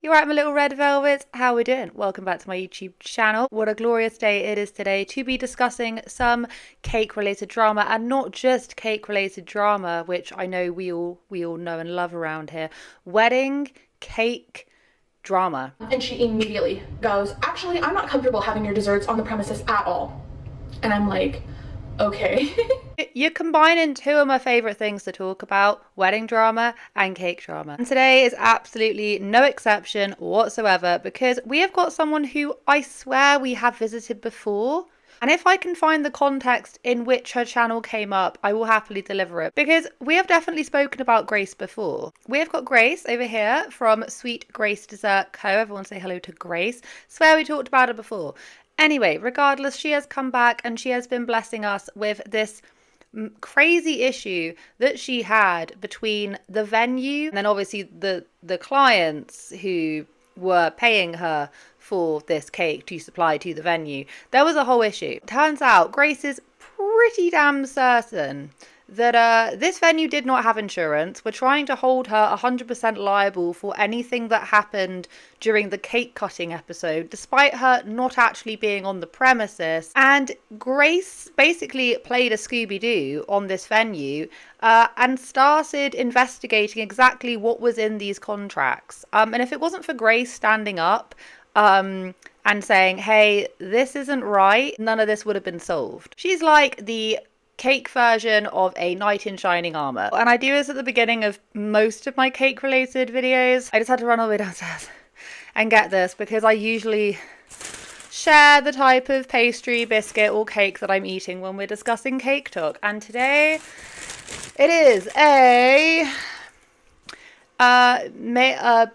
You right, my little red velvets? How we doing? Welcome back to my YouTube channel. What a glorious day it is today to be discussing some cake-related drama, and not just cake-related drama, which I know we all know and love around here. Wedding cake drama. And she immediately goes, "Actually, I'm not comfortable having your desserts on the premises at all." And I'm like, okay. You're combining two of my favourite things to talk about, wedding drama and cake drama. And today is absolutely no exception whatsoever, because we have got someone who I swear we have visited before. And if I can find the context in which her channel came up, I will happily deliver it. Because we have definitely spoken about Grace before. We have got Grace over here from Sweet Grace Dessert Co. Everyone say hello to Grace. Swear we talked about her before. Anyway, regardless, she has come back and she has been blessing us with this crazy issue that she had between the venue and then obviously the clients who were paying her for this cake to supply to the venue. There was a whole issue. Turns out Grace is pretty damn certain that this venue did not have insurance. We're trying to hold her 100% liable for anything that happened during the cake cutting episode, despite her not actually being on the premises. And Grace basically played a Scooby-Doo on this venue and started investigating exactly what was in these contracts. And if it wasn't for Grace standing up and saying, hey, this isn't right, none of this would have been solved. She's like the cake version of a knight in shining armor. And I do this at the beginning of most of my cake related videos. I just had to run all the way downstairs and get this because I usually share the type of pastry, biscuit or cake that I'm eating when we're discussing cake talk. And today it is a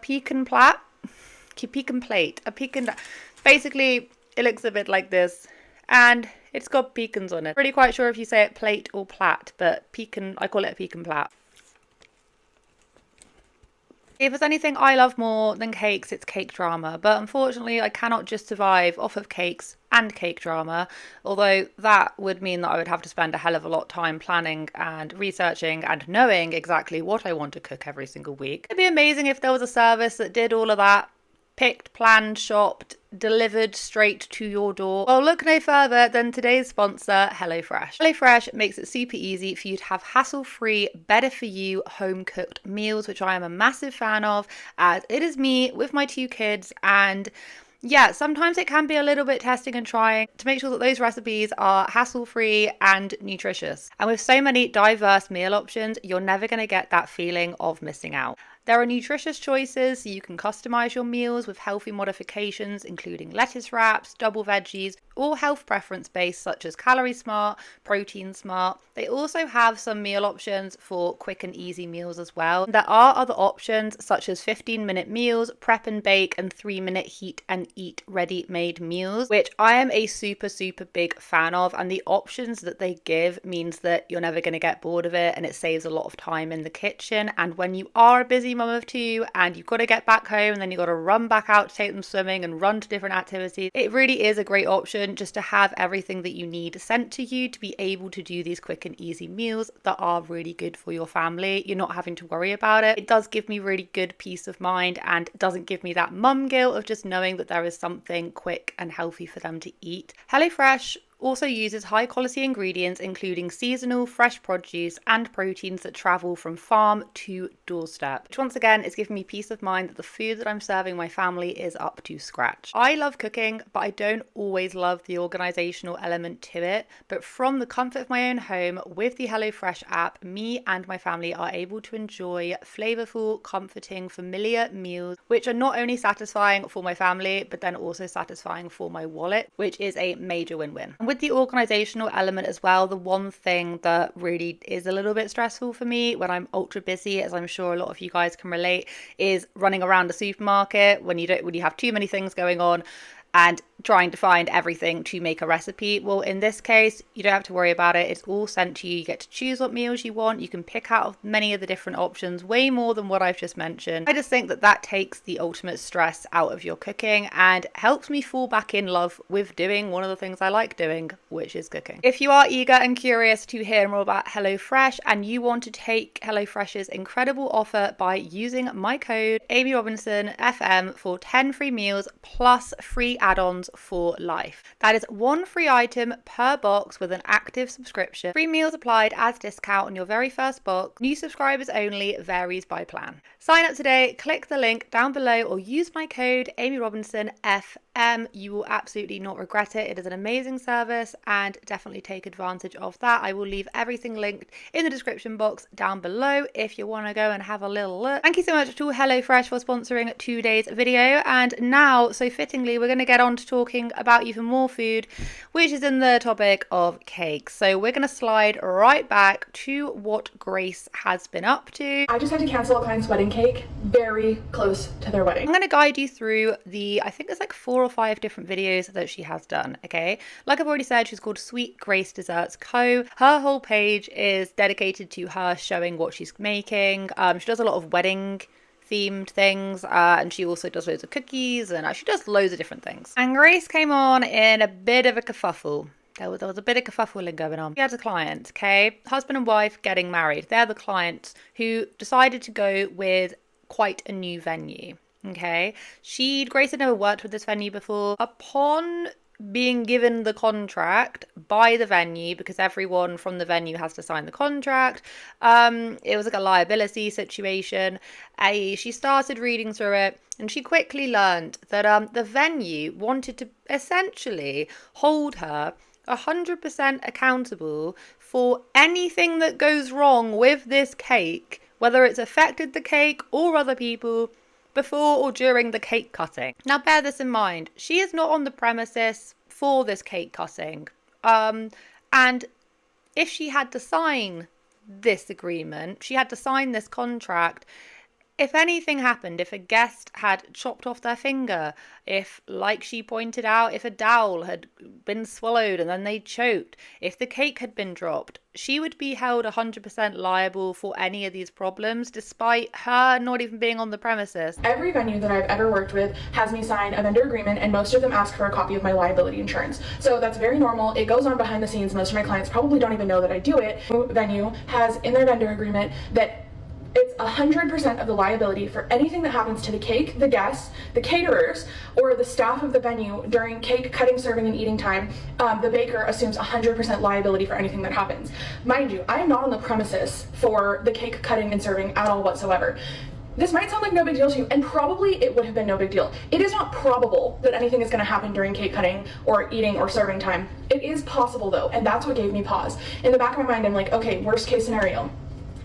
pecan plat. Pecan plate. Basically it looks a bit like this and it's got pecans on it. Really quite sure if you say it plate or plat, but pecan, I call it a pecan plat. If there's anything I love more than cakes, it's cake drama. But unfortunately, I cannot just survive off of cakes and cake drama, although that would mean that I would have to spend a hell of a lot of time planning and researching and knowing exactly what I want to cook every single week. It'd be amazing if there was a service that did all of that, picked, planned, shopped, delivered straight to your door. Well, look no further than today's sponsor, HelloFresh. HelloFresh makes it super easy for you to have hassle-free, better for you home-cooked meals, which I am a massive fan of, as it is me with my two kids. And yeah, sometimes it can be a little bit testing and trying to make sure that those recipes are hassle-free and nutritious. And with so many diverse meal options, you're never going to get that feeling of missing out. There are nutritious choices, so you can customize your meals with healthy modifications, including lettuce wraps, double veggies, or health preference based, such as calorie smart, protein smart. They also have some meal options for quick and easy meals as well. There are other options such as 15-minute meals, prep and bake, and 3-minute heat and eat ready-made meals, which I am a super big fan of. And the options that they give means that you're never going to get bored of it, and it saves a lot of time in the kitchen. And when you are a busy mum of two and you've got to get back home and then you've got to run back out to take them swimming and run to different activities, it really is a great option just to have everything that you need sent to you to be able to do these quick and easy meals that are really good for your family. You're not having to worry about it. It does give me really good peace of mind and doesn't give me that mum guilt of just knowing that there is something quick and healthy for them to eat. HelloFresh also uses high quality ingredients including seasonal, fresh produce and proteins that travel from farm to doorstep, which once again is giving me peace of mind that the food that I'm serving my family is up to scratch. I love cooking, but I don't always love the organizational element to it. But from the comfort of my own home with the HelloFresh app, me and my family are able to enjoy flavorful, comforting, familiar meals, which are not only satisfying for my family, but then also satisfying for my wallet, which is a major win-win. And with the organizational element as well, the one thing that really is a little bit stressful for me when I'm ultra busy, as I'm sure a lot of you guys can relate, is running around a supermarket when you have too many things going on and trying to find everything to make a recipe. Well, in this case, you don't have to worry about it. It's all sent to you. You get to choose what meals you want. You can pick out of many of the different options, way more than what I've just mentioned. I just think that that takes the ultimate stress out of your cooking and helps me fall back in love with doing one of the things I like doing, which is cooking. If you are eager and curious to hear more about HelloFresh and you want to take HelloFresh's incredible offer by using my code Amy Robinson FM for 10 free meals plus free add-ons for life. That is one free item per box with an active subscription. Free meals applied as discount on your very first box. New subscribers only, varies by plan. Sign up today, click the link down below or use my code Amy Robinson FM. You will absolutely not regret it. It is an amazing service and definitely take advantage of that. I will leave everything linked in the description box down below if you want to go and have a little look. Thank you so much to HelloFresh for sponsoring today's video. And now, so fittingly, we're going to get on to talking about even more food, which is in the topic of cakes. So we're going to slide right back to what Grace has been up to. I just had to cancel a client's wedding cake very close to their wedding. I'm going to guide you through I think there's like 4 or 5 different videos that she has done, okay? Like I've already said, she's called Sweet Grace Desserts Co. Her whole page is dedicated to her showing what she's making. She does a lot of wedding themed things, and she also does loads of cookies, and she does loads of different things. And Grace came on in a bit of a kerfuffle. There was a bit of kerfuffling going on. She had a client, okay? Husband and wife getting married. They're the clients who decided to go with quite a new venue, okay? Grace had never worked with this venue before. Upon being given the contract by the venue, because everyone from the venue has to sign the contract, it was like a liability situation. She started reading through it and she quickly learned that the venue wanted to essentially hold her 100% accountable for anything that goes wrong with this cake, whether it's affected the cake or other people, before or during the cake cutting. Now bear this in mind, she is not on the premises for this cake cutting. And if she had to sign this agreement, she had to sign this contract, if anything happened, if a guest had chopped off their finger, if, like she pointed out, if a dowel had been swallowed and then they choked, if the cake had been dropped, she would be held 100% liable for any of these problems, despite her not even being on the premises. Every venue that I've ever worked with has me sign a vendor agreement, and most of them ask for a copy of my liability insurance. So that's very normal. It goes on behind the scenes. Most of my clients probably don't even know that I do it. Venue has in their vendor agreement that it's 100% of the liability for anything that happens to the cake, the guests, the caterers, or the staff of the venue during cake cutting, serving, and eating time. The baker assumes 100% liability for anything that happens. Mind you, I am not on the premises for the cake cutting and serving at all whatsoever. This might sound like no big deal to you, and probably it would have been no big deal. It is not probable that anything is going to happen during cake cutting or eating or serving time. It is possible though, and that's what gave me pause. In the back of my mind, I'm like, okay, worst case scenario.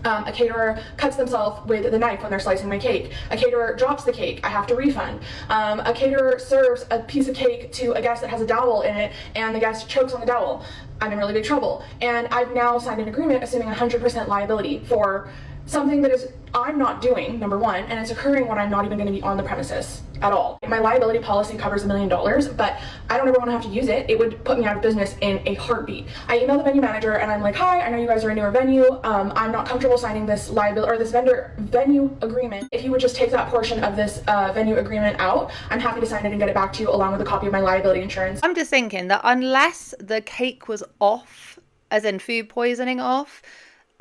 A caterer cuts themselves with the knife when they're slicing my cake. A caterer drops the cake. I have to refund. A caterer serves a piece of cake to a guest that has a dowel in it, and the guest chokes on the dowel. I'm in really big trouble. And I've now signed an agreement assuming 100% liability for something that is I'm not doing, number one, and it's occurring when I'm not even going to be on the premises at all. My liability policy covers $1 million, but I don't ever want to have to use it. It would put me out of business in a heartbeat. I emailed the venue manager and I'm like, hi, I know you guys are a newer venue. I'm not comfortable signing this liability or this venue agreement. If you would just take that portion of this venue agreement out, I'm happy to sign it and get it back to you along with a copy of my liability insurance. I'm just thinking that unless the cake was off, as in food poisoning off,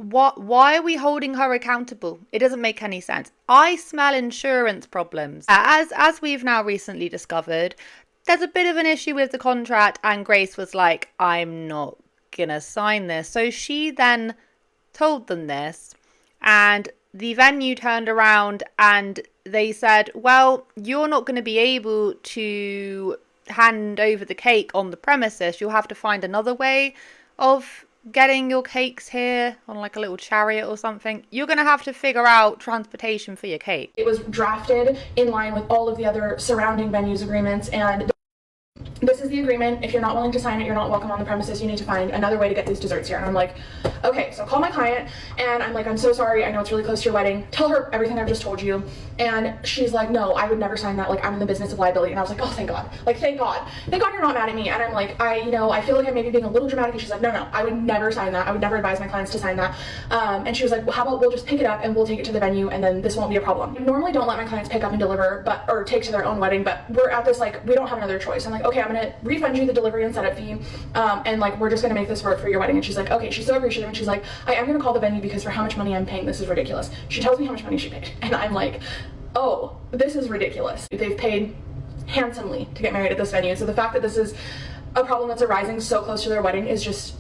why are we holding her accountable? It doesn't make any sense. I smell insurance problems. As we've now recently discovered, there's a bit of an issue with the contract, and Grace was like, I'm not gonna sign this. So she then told them this, and the venue turned around and they said, well, you're not going to be able to hand over the cake on the premises. You'll have to find another way of getting your cakes here on like a little chariot or something. You're going to have to figure out transportation for your cake. It was drafted in line with all of the other surrounding venues agreements, and this is is the agreement. If you're not willing to sign it, you're not welcome on the premises. You need to find another way to get these desserts here. And I'm like, okay. So I call my client and I'm like, I'm so sorry. I know it's really close to your wedding. Tell her everything I've just told you. And she's like, no, I would never sign that. Like, I'm in the business of liability. And I was like, oh, thank God. Like, thank God. Thank God you're not mad at me. And I'm like, I feel like I may be being a little dramatic. And she's like, no, I would never sign that. I would never advise my clients to sign that. And she was like, well, how about we'll just pick it up and we'll take it to the venue and then this won't be a problem. I normally don't let my clients pick up and deliver, or take to their own wedding, but we're at this, like, we don't have another choice. I'm like, okay, I'm gonna refund you the delivery and setup fee, and like, we're just gonna make this work for your wedding. And she's like, okay. She's so appreciative, and she's like, I am gonna call the venue because for how much money I'm paying, this is ridiculous. She tells me how much money she paid, and I'm like, oh, this is ridiculous. They've paid handsomely to get married at this venue, so the fact that this is a problem that's arising so close to their wedding is just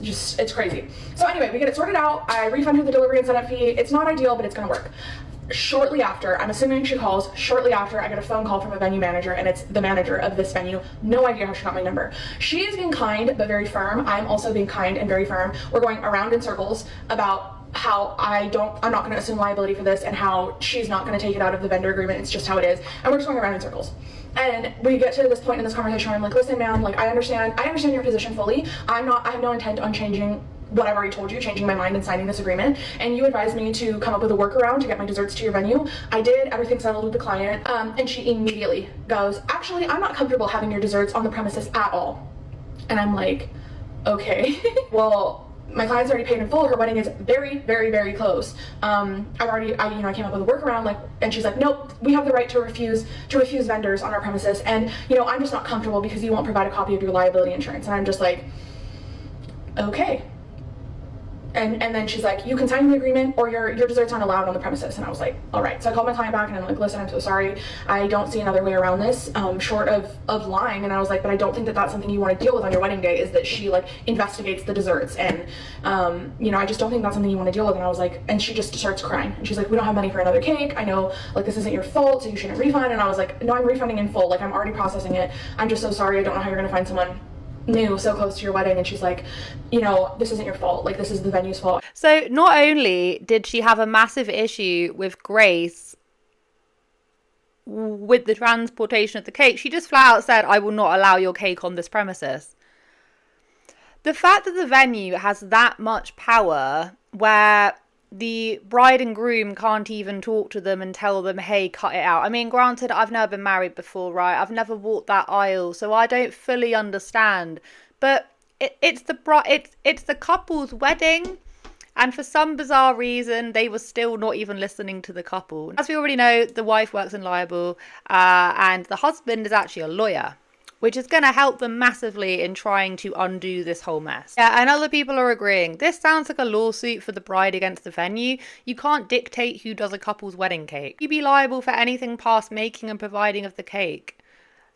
it's crazy. So anyway, we get it sorted out. I refund her the delivery and setup fee. It's not ideal, but it's gonna work. Shortly after, I'm assuming she calls, shortly after I get a phone call from a venue manager, and it's the manager of this venue. No idea how she got my number. She is being kind but very firm. I'm also being kind and very firm. We're going around in circles about how I'm not going to assume liability for this, and how she's not going to take it out of the vendor agreement. It's just how it is. And we're just going around in circles. And we get to this point in this conversation where I'm like, listen, ma'am, like, I understand your position fully. I have no intent on changing what I've already told you, changing my mind and signing this agreement. And you advised me to come up with a workaround to get my desserts to your venue. I did. Everything settled with the client. And she immediately goes, actually, I'm not comfortable having your desserts on the premises at all. And I'm like, okay. Well, my client's already paid in full. Her wedding is very, very, very close. I came up with a workaround, like, and she's like, nope, we have the right to refuse vendors on our premises. And, I'm just not comfortable because you won't provide a copy of your liability insurance. And I'm just like, okay. And then she's like, you can sign the agreement or your desserts aren't allowed on the premises. And I was like, all right. So I called my client back and I'm like, listen, I'm so sorry. I don't see another way around this, short of lying. And I was like, but I don't think that that's something you want to deal with on your wedding day, is that she, like, investigates the desserts. And, I just don't think that's something you want to deal with. And I was like, and she just starts crying. And she's like, we don't have money for another cake. I know, like, this isn't your fault, so you shouldn't refund. And I was like, no, I'm refunding in full. Like, I'm already processing it. I'm just so sorry. I don't know how you're going to find someone new so close to your wedding. And she's like, this isn't your fault, like, this is the venue's fault. So not only did she have a massive issue with Grace with the transportation of the cake, she just flat out said, I will not allow your cake on this premises. The fact that the venue has that much power where the bride and groom can't even talk to them and tell them, hey, cut it out. I mean, granted, I've never been married before, right? I've never walked that aisle, so I don't fully understand. But it's the couple's wedding, and for some bizarre reason, they were still not even listening to the couple. As we already know, the wife works in libel, and the husband is actually a lawyer, which is going to help them massively in trying to undo this whole mess. Yeah, and other people are agreeing. This sounds like a lawsuit for the bride against the venue. You can't dictate who does a couple's wedding cake. You'd be liable for anything past making and providing of the cake.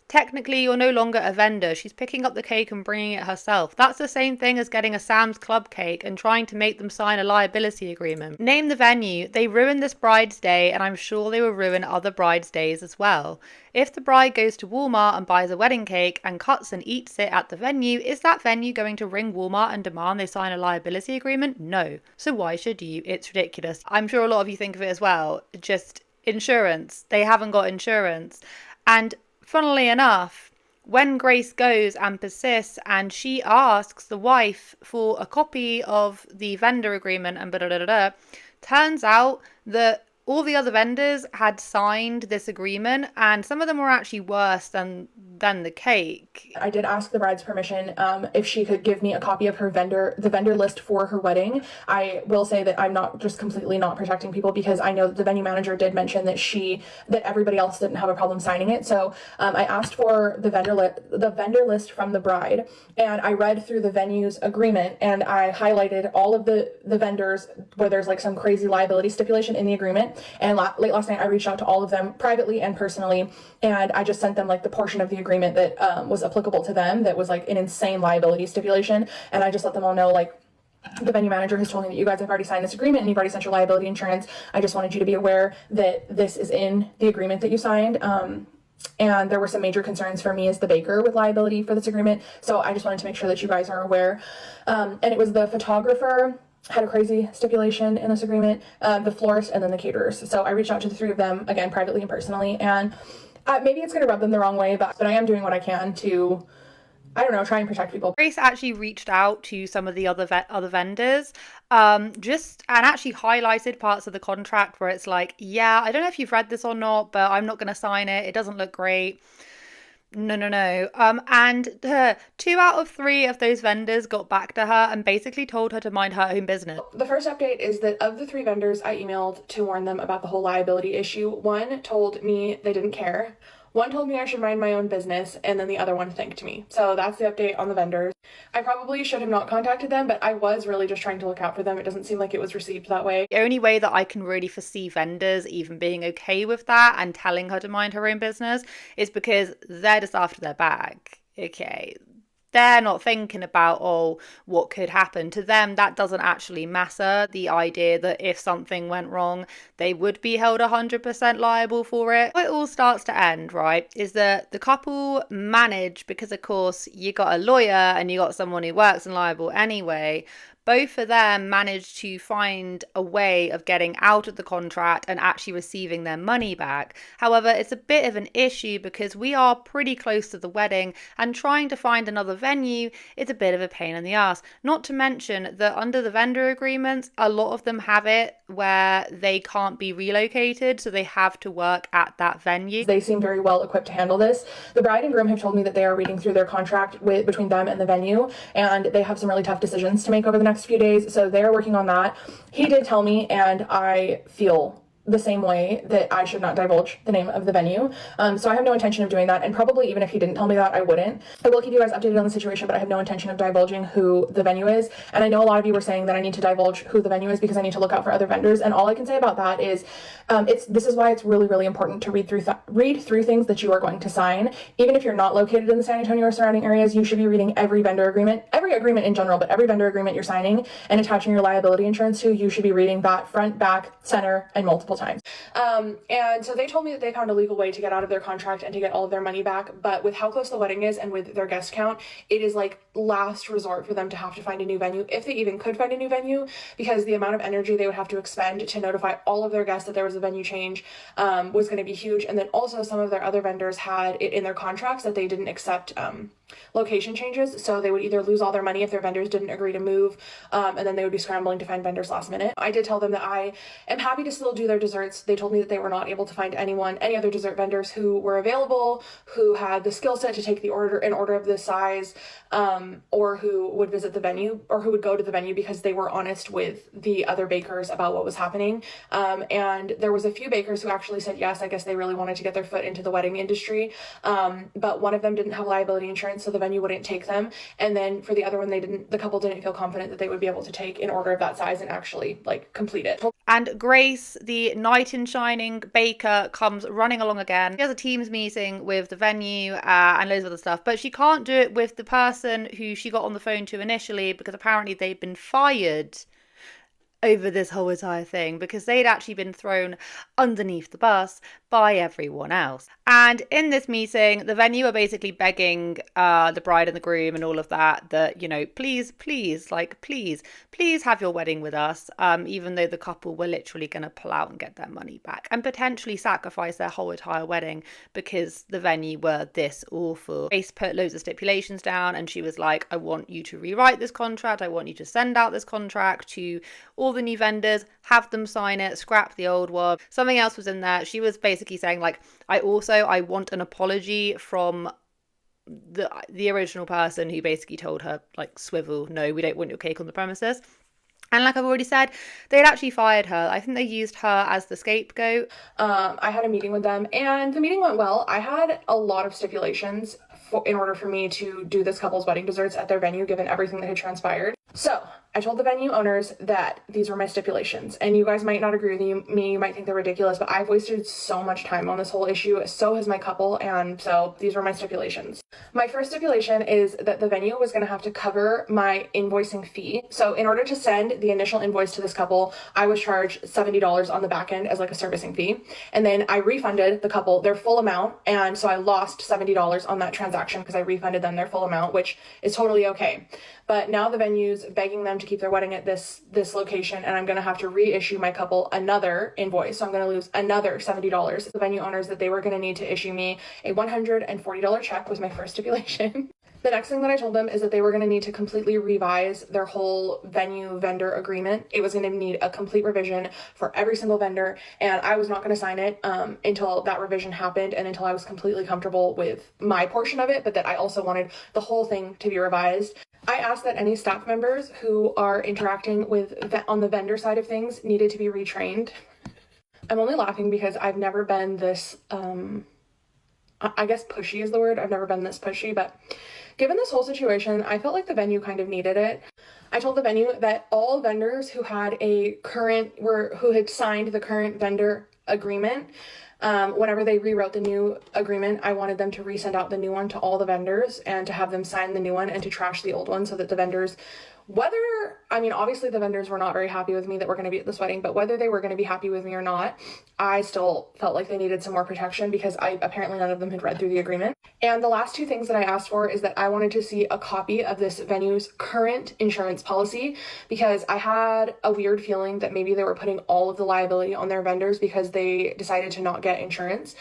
Technically, you're no longer a vendor. She's picking up the cake and bringing it herself. That's the same thing as getting a Sam's Club cake and trying to make them sign a liability agreement. Name the venue. They ruined this bride's day, and I'm sure they will ruin other brides' days as well. If the bride goes to Walmart and buys a wedding cake and cuts and eats it at the venue, is that venue going to ring Walmart and demand they sign a liability agreement? No. So why should you? It's ridiculous. I'm sure a lot of you think of it as well. Just insurance. They haven't got insurance. And funnily enough, when Grace goes and persists and she asks the wife for a copy of the vendor agreement and turns out that all the other vendors had signed this agreement, and some of them were actually worse than the cake. I did ask the bride's permission if she could give me a copy of the vendor list for her wedding. I will say that I'm not just completely not protecting people, because I know that the venue manager did mention that everybody else didn't have a problem signing it. So I asked for the vendor list from the bride, and I read through the venue's agreement, and I highlighted all of the vendors where there's like some crazy liability stipulation in the agreement. And late last night, I reached out to all of them privately and personally, and I just sent them like the portion of the agreement that was applicable to them that was like an insane liability stipulation. And I just let them all know, like, the venue manager has told me that you guys have already signed this agreement and you've already sent your liability insurance. I just wanted you to be aware that this is in the agreement that you signed. And there were some major concerns for me as the baker with liability for this agreement. So I just wanted to make sure that you guys are aware. And it was the photographer had a crazy stipulation in this agreement, the florist, and then the caterers. So I reached out to the three of them, again, privately and personally, and Maybe it's going to rub them the wrong way, but I am doing what I can to, I don't know, try and protect people. Grace actually reached out to some of the other vendors, just and actually highlighted parts of the contract where it's like, yeah, I don't know if you've read this or not, but I'm not going to sign it. It doesn't look great. No, no, no. And 2 out of 3 of those vendors got back to her and basically told her to mind her own business. The first update is that of the 3 vendors I emailed to warn them about the whole liability issue, one told me they didn't care. One told me I should mind my own business, and then the other one thanked me. So that's the update on the vendors. I probably should have not contacted them, but I was really just trying to look out for them. It doesn't seem like it was received that way. The only way that I can really foresee vendors even being okay with that and telling her to mind her own business is because they're just after their bag. Okay. They're not thinking about, oh, what could happen. To them, that doesn't actually matter. The idea that if something went wrong, they would be held 100% liable for it. How it all starts to end, right, is that the couple manage, because of course you got a lawyer and you got someone who works in liable anyway, both of them managed to find a way of getting out of the contract and actually receiving their money back. However, it's a bit of an issue because we are pretty close to the wedding and trying to find another venue is a bit of a pain in the ass. Not to mention that under the vendor agreements, a lot of them have it where they can't be relocated, so they have to work at that venue. They seem very well equipped to handle this. The bride and groom have told me that they are reading through their contract between them and the venue, and they have some really tough decisions to make over the next few days, so they're working on that. He did tell me, and I feel the same way, that I should not divulge the name of the venue. So I have no intention of doing that, and probably even if he didn't tell me that, I wouldn't. I will keep you guys updated on the situation, but I have no intention of divulging who the venue is. And I know a lot of you were saying that I need to divulge who the venue is because I need to look out for other vendors, and all I can say about that is this is why it's really, really important to read through things that you are going to sign. Even if you're not located in the San Antonio or surrounding areas, you should be reading every vendor agreement, every agreement in general, but every vendor agreement you're signing and attaching your liability insurance to, you should be reading that front, back, center, and multiple times. And so they told me that they found a legal way to get out of their contract and to get all of their money back, but with how close the wedding is and with their guest count, it is like last resort for them to have to find a new venue, if they even could find a new venue, because the amount of energy they would have to expend to notify all of their guests that there was a venue change was going to be huge. And then also some of their other vendors had it in their contracts that they didn't accept location changes, so they would either lose all their money if their vendors didn't agree to move, and then they would be scrambling to find vendors last minute. I did tell them that I am happy to still do their desserts. They told me that they were not able to find any other dessert vendors who were available, who had the skill set to take the order in order of this size, or who would visit the venue, or who would go to the venue, because they were honest with the other bakers about what was happening. And there was a few bakers who actually said yes, I guess they really wanted to get their foot into the wedding industry, but one of them didn't have liability insurance, so the venue wouldn't take them. And then for the other one, the couple didn't feel confident that they would be able to take an order of that size and actually complete it. And Grace, the knight in shining baker, comes running along again. She has a Teams meeting with the venue and loads of other stuff, but she can't do it with the person who she got on the phone to initially, because apparently they've been fired over this whole entire thing because they'd actually been thrown underneath the bus by everyone else. And in this meeting, the venue are basically begging the bride and the groom and all of that, please have your wedding with us, even though the couple were literally going to pull out and get their money back and potentially sacrifice their whole entire wedding because the venue were this awful. Grace put loads of stipulations down, and she was like, I want you to rewrite this contract. I want you to send out this contract to all the new vendors, have them sign it, scrap the old one. Something else was in there. She was basically saying I want an apology from the original person who basically told her swivel, no, we don't want your cake on the premises. And like I've already said, they'd actually fired her. I think they used her as the scapegoat. I had a meeting with them, and the meeting went well. I had a lot of stipulations in order for me to do this couple's wedding desserts at their venue, given everything that had transpired. So I told the venue owners that these were my stipulations, and you guys might not agree with me, you might think they're ridiculous, but I've wasted so much time on this whole issue, so has my couple, and so these were my stipulations. My first stipulation is that the venue was going to have to cover my invoicing fee. So in order to send the initial invoice to this couple, I was charged $70 on the back end as a servicing fee, and then I refunded the couple their full amount, and so I lost $70 on that transaction. transaction because I refunded them their full amount, which is totally okay. But now the venue's begging them to keep their wedding at this location, and I'm going to have to reissue my couple another invoice. So I'm going to lose another $70. The venue owners that they were going to need to issue me a $140 check was my first stipulation. The next thing that I told them is that they were going to need to completely revise their whole venue vendor agreement. It was going to need a complete revision for every single vendor, and I was not going to sign it until that revision happened and until I was completely comfortable with my portion of it, but that I also wanted the whole thing to be revised. I asked that any staff members who are interacting with on the vendor side of things needed to be retrained. I'm only laughing because I've never been this, I guess pushy is the word. I've never been this pushy, but given this whole situation, I felt like the venue kind of needed it. I told the venue that all vendors who had who had signed the current vendor agreement, whenever they rewrote the new agreement, I wanted them to resend out the new one to all the vendors and to have them sign the new one and to trash the old one so that the vendors, obviously the vendors were not very happy with me that we're going to be at this wedding, but whether they were going to be happy with me or not, I still felt like they needed some more protection because apparently none of them had read through the agreement. And the last two things that I asked for is that I wanted to see a copy of this venue's current insurance policy because I had a weird feeling that maybe they were putting all of the liability on their vendors because they decided to not get insurance.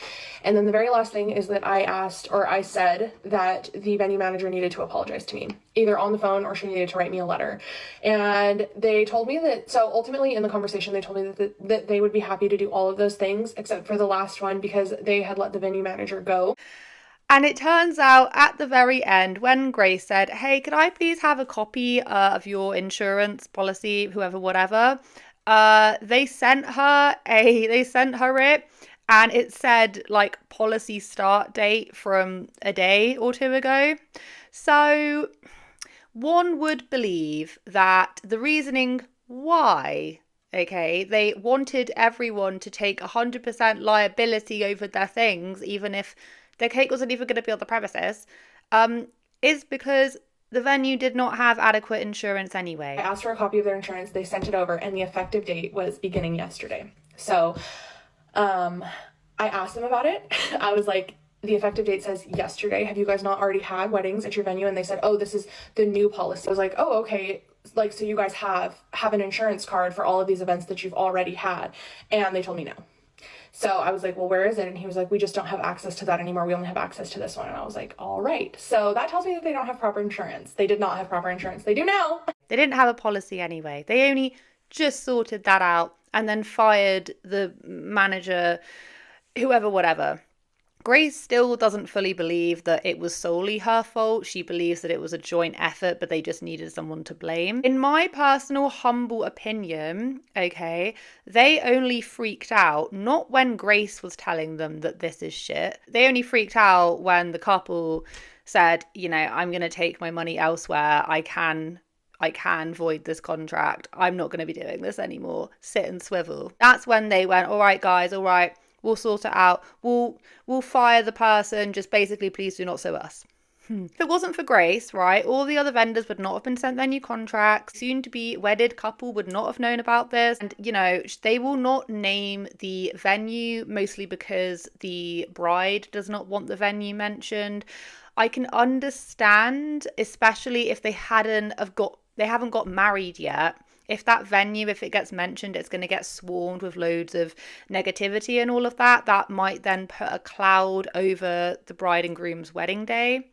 And then the very last thing is that I said that the venue manager needed to apologize to me, either on the phone or she needed to write me a letter. And they told me so ultimately in the conversation, they told me that they would be happy to do all of those things except for the last one because they had let the venue manager go. And it turns out at the very end, when Grace said, hey, could I please have a copy of your insurance policy, whoever, whatever, they sent her it, and it said like policy start date from a day or two ago. So one would believe that the reasoning why, okay, they wanted everyone to take 100% liability over their things, even if their cake wasn't even going to be on the premises, is because the venue did not have adequate insurance anyway. I asked for a copy of their insurance, they sent it over, and the effective date was beginning yesterday. So I asked them about it. I was like, the effective date says yesterday. Have you guys not already had weddings at your venue? And they said, oh, this is the new policy. I was like, oh, okay. Like, so you guys have an insurance card for all of these events that you've already had. And they told me no. So I was like, well, where is it? And he was like, we just don't have access to that anymore. We only have access to this one. And I was like, all right. So that tells me that they don't have proper insurance. They did not have proper insurance. They do now. They didn't have a policy anyway. They only just sorted that out and then fired the manager, whoever, whatever. Grace still doesn't fully believe that it was solely her fault. She believes that it was a joint effort, but they just needed someone to blame. In my personal humble opinion, okay, they only freaked out not when Grace was telling them that this is shit. They only freaked out when the couple said, I'm going to take my money elsewhere. I can void this contract. I'm not going to be doing this anymore. Sit and swivel. That's when they went, all right, guys, all right. We'll sort it out. We'll fire the person. Just basically, please do not sue us. If it wasn't for Grace, right, all the other vendors would not have been sent their new contracts. Soon to be wedded couple would not have known about this. And, they will not name the venue, mostly because the bride does not want the venue mentioned. I can understand, especially if they haven't got married yet. If that venue, if it gets mentioned, it's going to get swarmed with loads of negativity and all of that. That might then put a cloud over the bride and groom's wedding day,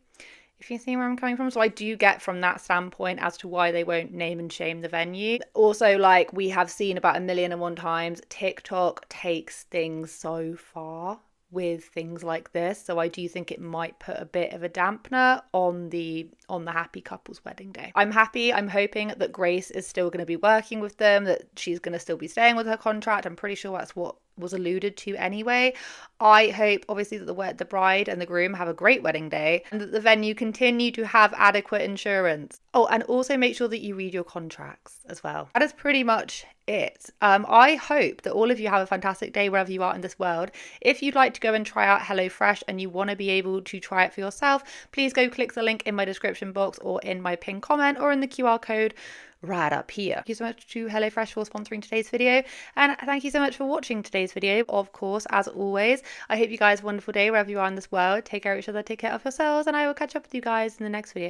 if you see where I'm coming from. So I do get from that standpoint as to why they won't name and shame the venue. Also, like we have seen about 1,000,001 times, TikTok takes things so far with things like this. So I do think it might put a bit of a dampener on the happy couple's wedding day. I'm hoping that Grace is still going to be working with them, that she's going to still be staying with her contract. I'm pretty sure that's what was alluded to anyway. I hope obviously that the bride and the groom have a great wedding day and that the venue continue to have adequate insurance. Oh, and also make sure that you read your contracts as well. That is pretty much it. I hope that all of you have a fantastic day wherever you are in this world. If you'd like to go and try out HelloFresh and you want to be able to try it for yourself, please go click the link in my description box or in my pinned comment or in the QR code right up here. Thank you so much to HelloFresh for sponsoring today's video, and thank you so much for watching today's video. Of course, as always, I hope you guys have a wonderful day wherever you are in this world. Take care of each other, take care of yourselves, and I will catch up with you guys in the next video.